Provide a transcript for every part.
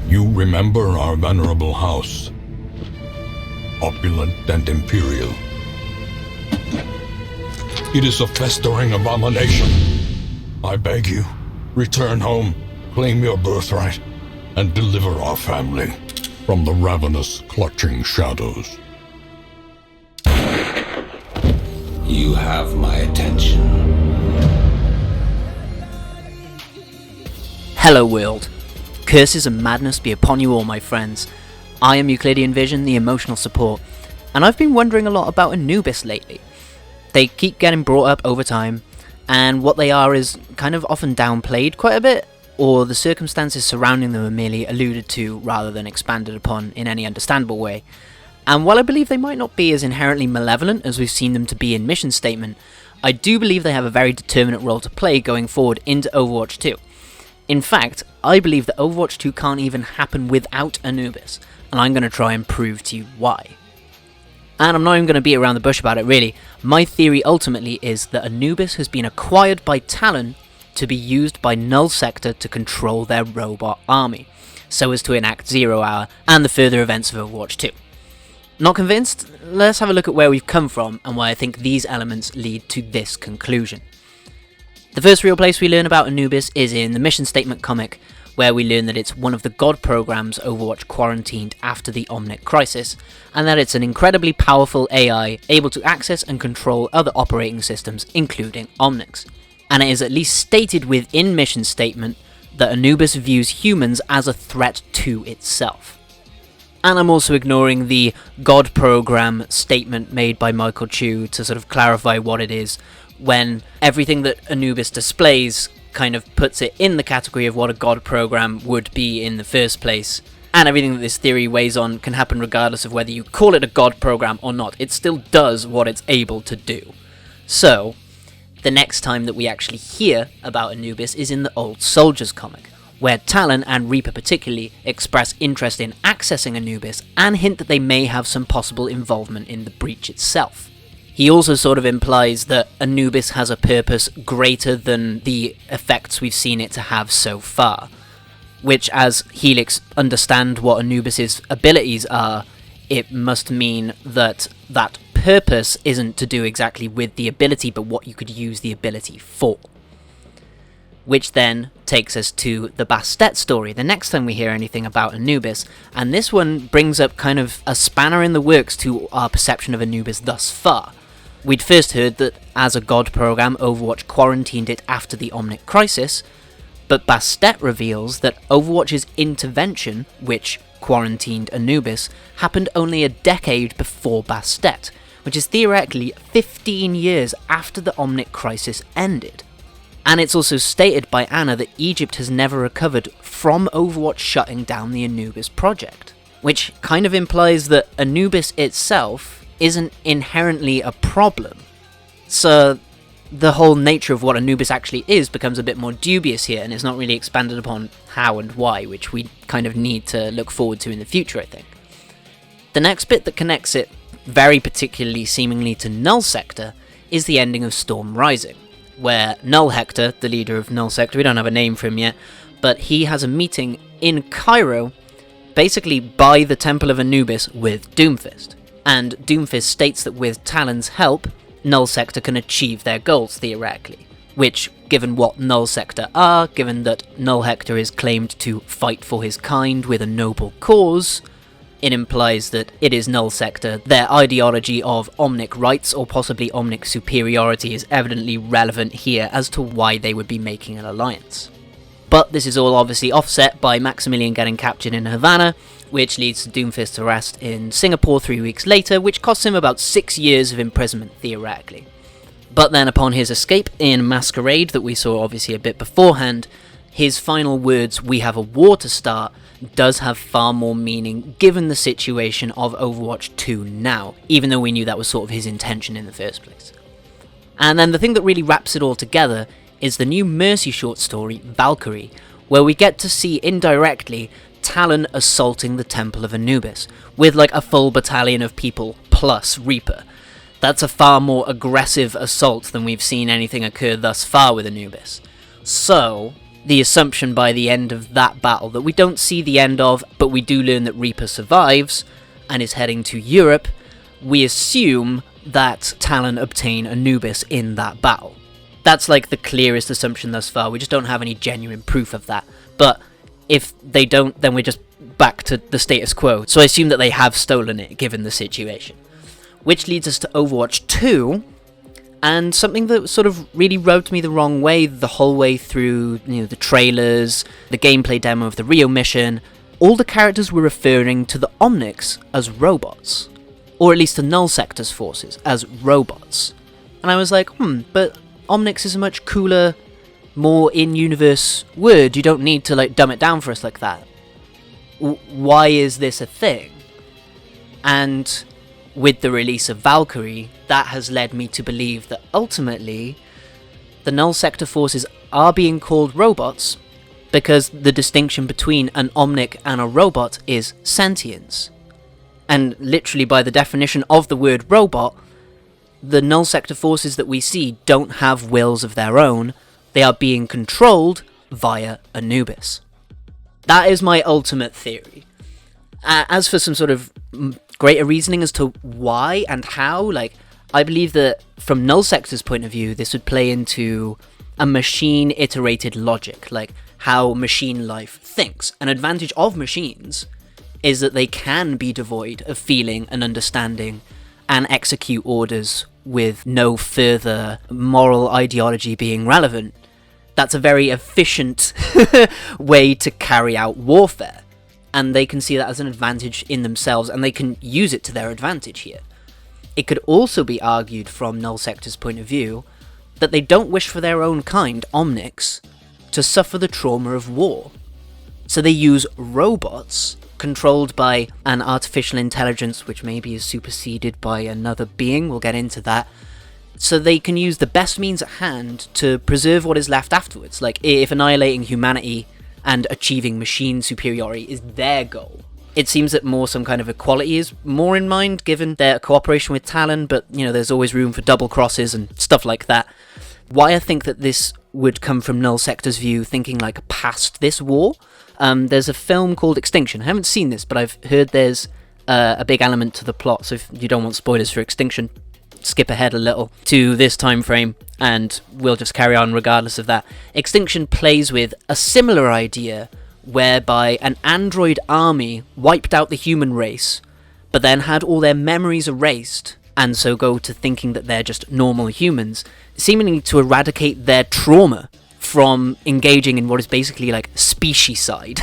You remember our venerable house, opulent and imperial. It is a festering abomination. I beg you, return home, claim your birthright, and deliver our family from the ravenous, clutching shadows. You have my attention. Hello world. Curses and madness be upon you all, my friends. I am Euclidean Vision, the emotional support, and I've been wondering a lot about Anubis lately. They keep getting brought up over time, and what they are is kind of often downplayed quite a bit, or the circumstances surrounding them are merely alluded to rather than expanded upon in any understandable way. And while I believe they might not be as inherently malevolent as we've seen them to be in Mission Statement, I do believe they have a very determinate role to play going forward into Overwatch 2. In fact, I believe that Overwatch 2 can't even happen without Anubis, and I'm going to try and prove to you why. And I'm not even going to beat around the bush about it really. My theory ultimately is that Anubis has been acquired by Talon to be used by Null Sector to control their robot army, so as to enact Zero Hour and the further events of Overwatch 2. Not convinced? Let's have a look at where we've come from and why I think these elements lead to this conclusion. The first real place we learn about Anubis is in the Mission Statement comic, where we learn that it's one of the god programs Overwatch quarantined after the Omnic Crisis, and that it's an incredibly powerful AI able to access and control other operating systems, including Omnics. And it is at least stated within Mission Statement that Anubis views humans as a threat to itself. And I'm also ignoring the god program statement made by Michael Chu to sort of clarify what it is, when everything that Anubis displays kind of puts it in the category of what a god program would be in the first place, and everything that this theory weighs on can happen regardless of whether you call it a god program or not. It still does what it's able to do. So, the next time that we actually hear about Anubis is in the Old Soldiers comic, where Talon and Reaper particularly express interest in accessing Anubis and hint that they may have some possible involvement in the breach itself. He also sort of implies that Anubis has a purpose greater than the effects we've seen it to have so far, which, as Helix understand what Anubis's abilities are, it must mean that that purpose isn't to do exactly with the ability, but what you could use the ability for. Which then takes us to the Bastet story, the next time we hear anything about Anubis, and this one brings up kind of a spanner in the works to our perception of Anubis thus far. We'd first heard that as a god program, Overwatch quarantined it after the Omnic Crisis, but Bastet reveals that Overwatch's intervention, which quarantined Anubis, happened only a decade before Bastet, which is theoretically 15 years after the Omnic Crisis ended. And it's also stated by Anna that Egypt has never recovered from Overwatch shutting down the Anubis project, which kind of implies that Anubis itself isn't inherently a problem. So the whole nature of what Anubis actually is becomes a bit more dubious here, and it's not really expanded upon how and why, which we kind of need to look forward to in the future, I think. The next bit that connects it, very particularly seemingly to Null Sector, is the ending of Storm Rising, where Null Hector, the leader of Null Sector, we don't have a name for him yet, but he has a meeting in Cairo, basically by the Temple of Anubis with Doomfist. And Doomfist states that with Talon's help, Null Sector can achieve their goals, theoretically. Which, given what Null Sector are, given that Null Hector is claimed to fight for his kind with a noble cause, it implies that it is Null Sector. Their ideology of Omnic rights, or possibly Omnic superiority, is evidently relevant here as to why they would be making an alliance. But this is all obviously offset by Maximilian getting captured in Havana, which leads to Doomfist's arrest in Singapore 3 weeks later, which costs him about 6 years of imprisonment, theoretically. But then upon his escape in Masquerade, that we saw obviously a bit beforehand, his final words, "We have a war to start," does have far more meaning given the situation of Overwatch 2 now, even though we knew that was sort of his intention in the first place. And then the thing that really wraps it all together is the new Mercy short story, Valkyrie, where we get to see indirectly Talon assaulting the Temple of Anubis, with like a full battalion of people plus Reaper. That's a far more aggressive assault than we've seen anything occur thus far with Anubis. So, the assumption by the end of that battle that we don't see the end of, but we do learn that Reaper survives and is heading to Europe, we assume that Talon obtain Anubis in that battle. That's like the clearest assumption thus far. We just don't have any genuine proof of that. But if they don't, then we're just back to the status quo. So I assume that they have stolen it, given the situation. Which leads us to Overwatch 2, and something that sort of really rubbed me the wrong way the whole way through, the trailers, the gameplay demo of the Rio mission. All the characters were referring to the Omnics as robots. Or at least the Null Sector's forces as robots. And I was like, but Omnics is a much cooler, more in-universe word. You don't need to dumb it down for us like that. Why is this a thing? And with the release of Valkyrie, that has led me to believe that ultimately the Null Sector forces are being called robots because the distinction between an Omnic and a robot is sentience. And literally by the definition of the word robot, the Null Sector forces that we see don't have wills of their own. They are being controlled via Anubis. That is my ultimate theory. As for some sort of greater reasoning as to why and how, I believe that from Null Sector's point of view, this would play into a machine-iterated logic, like how machine life thinks. An advantage of machines is that they can be devoid of feeling and understanding and execute orders with no further moral ideology being relevant. That's a very efficient way to carry out warfare, and they can see that as an advantage in themselves, and they can use it to their advantage here. It could also be argued from Null Sector's point of view that they don't wish for their own kind, Omnics, to suffer the trauma of war. So they use robots controlled by an artificial intelligence which maybe is superseded by another being, we'll get into that, so they can use the best means at hand to preserve what is left afterwards. Like, if annihilating humanity and achieving machine superiority is their goal, it seems that more some kind of equality is more in mind given their cooperation with Talon, but there's always room for double crosses and stuff like that. Why I think that this would come from Null Sector's view, thinking past this war. There's a film called Extinction. I haven't seen this, but I've heard there's a big element to the plot, so if you don't want spoilers for Extinction, skip ahead a little to this time frame, and we'll just carry on regardless of that. Extinction plays with a similar idea, whereby an android army wiped out the human race, but then had all their memories erased, and so go to thinking that they're just normal humans, seemingly to eradicate their trauma from engaging in what is basically specieside.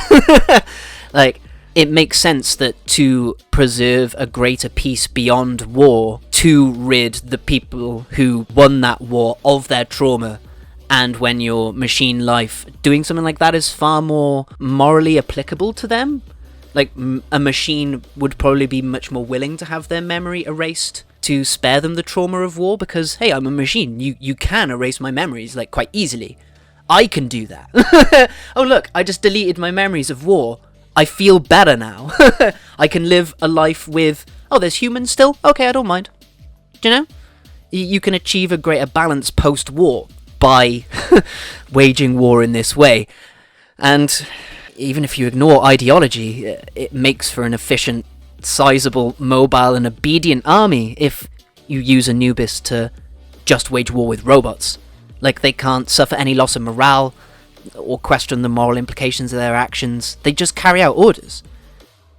It makes sense that to preserve a greater peace beyond war, to rid the people who won that war of their trauma, and when your machine life doing something like that is far more morally applicable to them. A machine would probably be much more willing to have their memory erased to spare them the trauma of war, because, hey, I'm a machine, you can erase my memories, quite easily. I can do that. Oh look, I just deleted my memories of war. I feel better now. I can live a life with, there's humans still? Okay, I don't mind. Do you know? You can achieve a greater balance post-war by waging war in this way. And even if you ignore ideology, it makes for an efficient, sizable, mobile and obedient army if you use Anubis to just wage war with robots. They can't suffer any loss of morale or question the moral implications of their actions. They just carry out orders.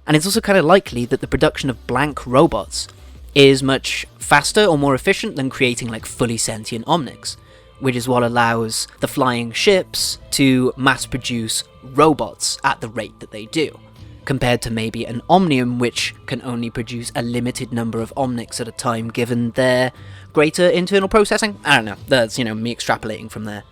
And it's also kind of likely that the production of blank robots is much faster or more efficient than creating fully sentient Omnics, which is what allows the flying ships to mass produce robots at the rate that they do, compared to maybe an Omnium, which can only produce a limited number of Omnics at a time given their greater internal processing. I don't know, that's me extrapolating from there.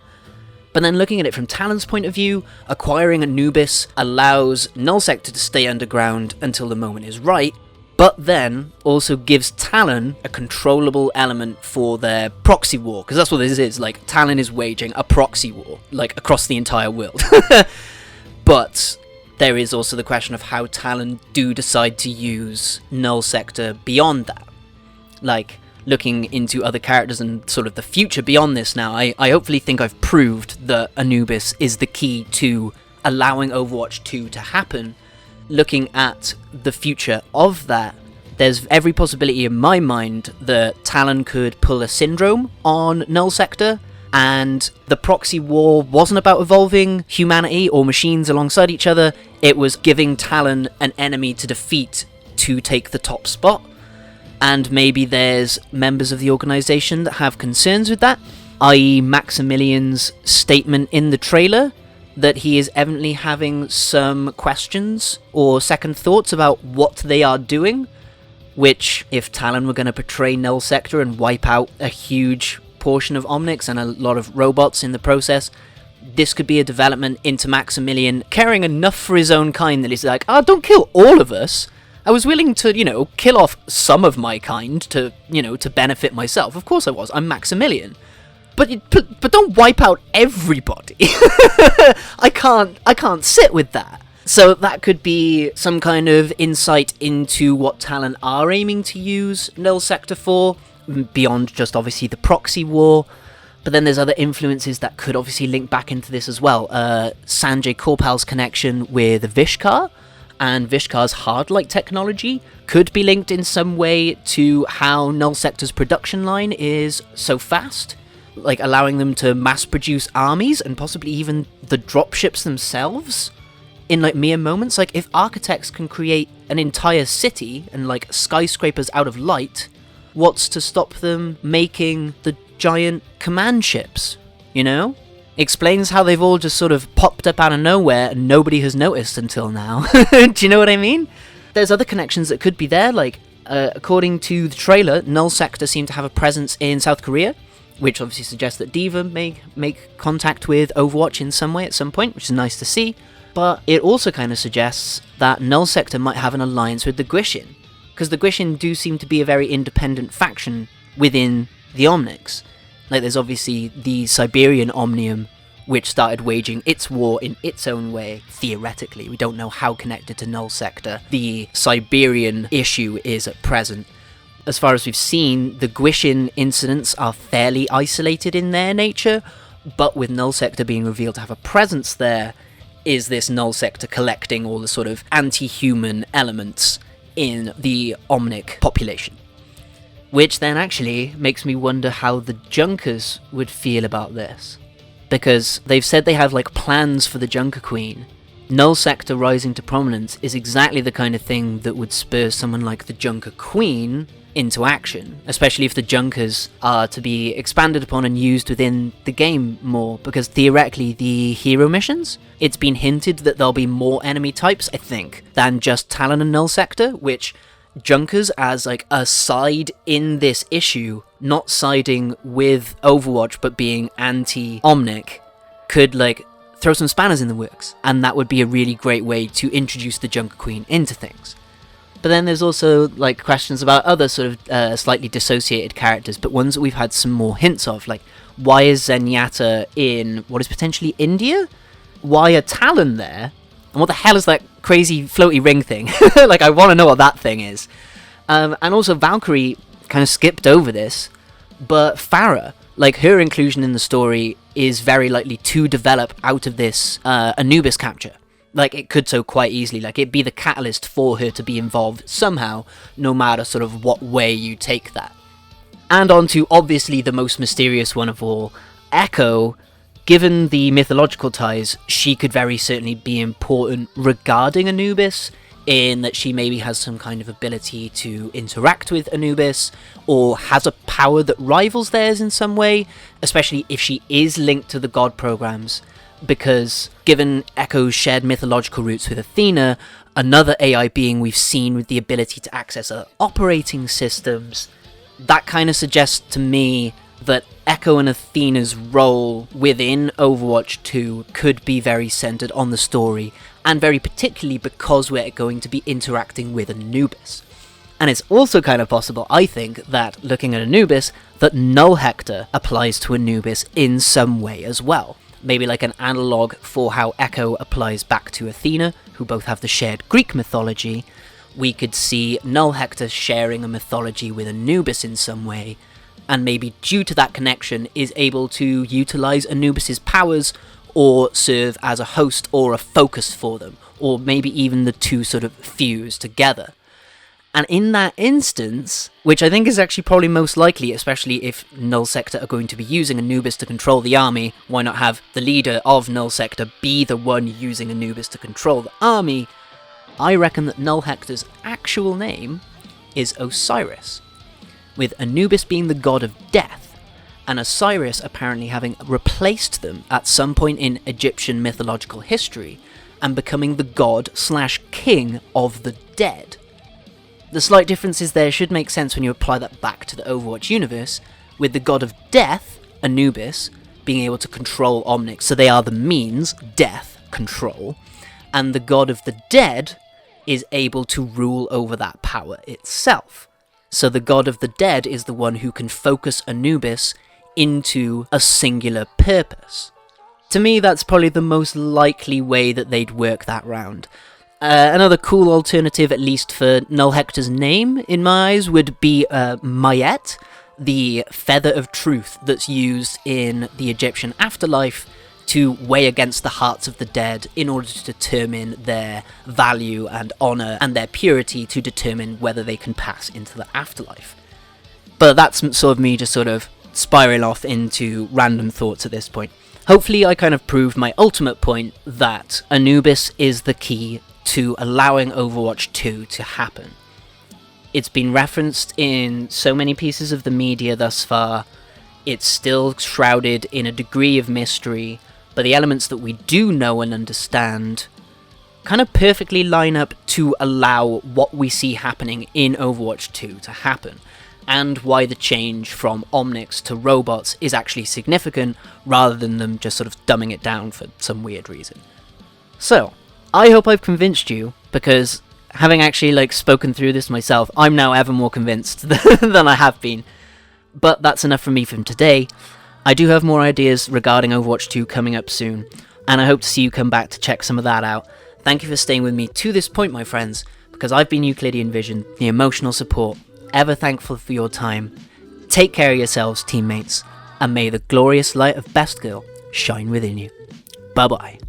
But then looking at it from Talon's point of view, acquiring Anubis allows Null Sector to stay underground until the moment is right, but then also gives Talon a controllable element for their proxy war, because that's what this is. Talon is waging a proxy war, across the entire world. But there is also the question of how Talon do decide to use Null Sector beyond that. looking into other characters and sort of the future beyond this now, I hopefully think I've proved that Anubis is the key to allowing Overwatch 2 to happen. Looking at the future of that, there's every possibility in my mind that Talon could pull a syndrome on Null Sector, and the proxy war wasn't about evolving humanity or machines alongside each other, it was giving Talon an enemy to defeat to take the top spot. And maybe there's members of the organisation that have concerns with that, i.e. Maximilian's statement in the trailer that he is evidently having some questions or second thoughts about what they are doing, which, if Talon were going to betray Null Sector and wipe out a huge portion of Omnics and a lot of robots in the process, this could be a development into Maximilian caring enough for his own kind that he's like, don't kill all of us. I was willing to, kill off some of my kind to, to benefit myself. Of course I was. I'm Maximilian. But don't wipe out everybody. I can't sit with that. So that could be some kind of insight into what Talon are aiming to use Null Sector for, beyond just obviously the proxy war. But then there's other influences that could obviously link back into this as well. Sanjay Korpal's connection with Vishkar, and Vishkar's hard-light technology could be linked in some way to how Null Sector's production line is so fast, like allowing them to mass-produce armies and possibly even the dropships themselves in like mere moments. Like if architects can create an entire city and like skyscrapers out of light, what's to stop them making the giant command ships, Explains how they've all just sort of popped up out of nowhere and nobody has noticed until now. Do you know what I mean? There's other connections that could be there, like according to the trailer, Null Sector seemed to have a presence in South Korea, which obviously suggests that D.Va may make contact with Overwatch in some way at some point, which is nice to see. But it also kind of suggests that Null Sector might have an alliance with the Gwishin, because the Gwishin do seem to be a very independent faction within the Omnics. Like there's obviously the Siberian Omnium, which started waging its war in its own way, theoretically. We don't know how connected to Null Sector the Siberian issue is at present. As far as we've seen, the Gwishin incidents are fairly isolated in their nature, but with Null Sector being revealed to have a presence there, is this Null Sector collecting all the sort of anti-human elements in the Omnic population. Which then actually makes me wonder how the Junkers would feel about this. Because they've said they have like plans for the Junker Queen. Null Sector rising to prominence is exactly the kind of thing that would spur someone like the Junker Queen into action, especially if the Junkers are to be expanded upon and used within the game more, because theoretically the hero missions, it's been hinted that there'll be more enemy types, I think, than just Talon and Null Sector, which Junkers as like a side in this issue, not siding with Overwatch but being anti-Omnic, could like throw some spanners in the works, and that would be a really great way to introduce the Junker Queen into things. But then there's also like questions about other sort of slightly dissociated characters, but ones that we've had some more hints of, like why is Zenyatta in what is potentially India? Why are Talon there? And what the hell is that crazy floaty ring thing? Like I want to know what that thing is. And also Valkyrie kind of skipped over this, but Pharah, like her inclusion in the story is very likely to develop out of this Anubis capture. Like it could so quite easily, like it'd be the catalyst for her to be involved somehow, no matter sort of what way you take that. And on to obviously the most mysterious one of all, Echo. Given the mythological ties, she could very certainly be important regarding Anubis, in that she maybe has some kind of ability to interact with Anubis, or has a power that rivals theirs in some way, especially if she is linked to the god programs. Because given Echo's shared mythological roots with Athena, another AI being we've seen with the ability to access other operating systems, that kind of suggests to me that Echo and Athena's role within Overwatch 2 could be very centered on the story, and very particularly because we're going to be interacting with Anubis. And it's also kind of possible, I think, that looking at Anubis, that Null Hector applies to Anubis in some way as well. Maybe like an analogue for how Echo applies back to Athena, who both have the shared Greek mythology, we could see Null Hector sharing a mythology with Anubis in some way, and maybe due to that connection is able to utilize Anubis's powers or serve as a host or a focus for them, or maybe even the two sort of fuse together. And in that instance, which I think is actually probably most likely, especially if Null Sector are going to be using Anubis to control the army, why not have the leader of Null Sector be the one using Anubis to control the army? I reckon that Null Hector's actual name is Osiris, with Anubis being the god of death, and Osiris apparently having replaced them at some point in Egyptian mythological history, and becoming the god/king of the dead. The slight differences there should make sense when you apply that back to the Overwatch universe, with the god of death, Anubis, being able to control Omnics, so they are the means, death, control, and the god of the dead is able to rule over that power itself. So the god of the dead is the one who can focus Anubis into a singular purpose. To me, that's probably the most likely way that they'd work that round. Another cool alternative, at least for Null Hector's name, in my eyes, would be Mayet, the feather of truth that's used in the Egyptian afterlife to weigh against the hearts of the dead in order to determine their value and honour and their purity to determine whether they can pass into the afterlife. But that's sort of me just sort of spiraling off into random thoughts at this point. Hopefully I kind of proved my ultimate point that Anubis is the key to allowing Overwatch 2 to happen. It's been referenced in so many pieces of the media thus far. It's still shrouded in a degree of mystery, but the elements that we do know and understand kind of perfectly line up to allow what we see happening in Overwatch 2 to happen, and why the change from Omnics to robots is actually significant, rather than them just sort of dumbing it down for some weird reason. So, I hope I've convinced you, because having actually spoken through this myself, I'm now ever more convinced than I have been. But that's enough from me from today. I do have more ideas regarding Overwatch 2 coming up soon, and I hope to see you come back to check some of that out. Thank you for staying with me to this point, my friends, because I've been Euclidean Vision, the emotional support, ever thankful for your time. Take care of yourselves, teammates, and may the glorious light of Best Girl shine within you. Bye-bye.